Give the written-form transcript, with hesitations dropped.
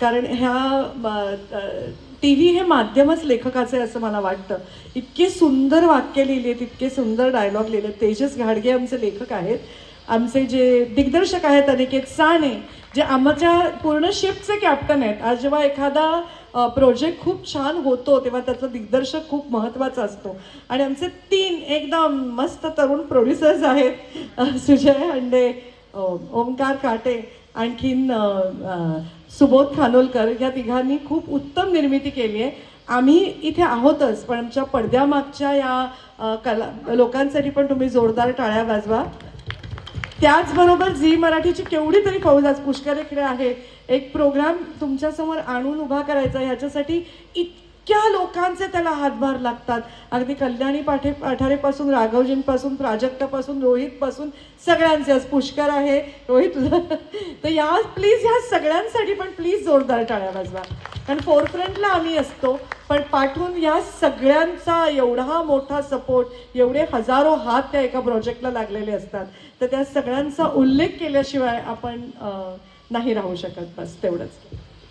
कारण ह्या TV हे माध्यमच लेखकाचे असं मला वाटतं. इतके सुंदर वाक्य लिहिली आहेत, इतके सुंदर डायलॉग लिहिले. तेजस घाडगे आमचे लेखक आहेत. आमचे जे दिग्दर्शक आहेत अनिकेत साने, जे आमच्या पूर्ण शिफ्टचे कॅप्टन आहेत. आज जेव्हा एखादा प्रोजेक्ट खूप छान होतो तेव्हा त्याचा दिग्दर्शक खूप महत्त्वाचा असतो. आणि आमचे 3 एकदम मस्त तरुण प्रोड्युसर्स आहेत, सुजय हंडे, ओमकार काटे, आणखीन सुबोध खानोलकर. या तिघांनी खूप उत्तम निर्मिती केली आहे. आम्ही इथे आहोतच, पण आमच्या पडद्यामागच्या या लोकांसाठी पण तुम्ही जोरदार टाळ्या वाजवा. त्याचबरोबर झी मराठीची केवढी तरी फौज आज पुष्कर इकडे आहे. एक प्रोग्राम तुमच्यासमोर आणून उभा करायचा, ह्याच्यासाठी इतक्या लोकांचे त्याला हातभार लागतात. अगदी कल्याणी पाठारेपासून, राघवजींपासून, प्राजक्तापासून, रोहितपासून, सगळ्यांचे. आज पुष्कर आहे, रोहित तुझं. तर या प्लीज ह्या सगळ्यांसाठी पण प्लीज जोरदार टाळ्या वाजवा. कारण फोरफ्रंटला आम्ही असतो, पण पाठवून या सगळ्यांचा एवढा मोठा सपोर्ट, एवढे हजारो हात त्या एका प्रोजेक्टला लागलेले असतात. तर त्या सगळ्यांचा उल्लेख केल्याशिवाय आपण नाही राहू शकत. बस तेवढंच.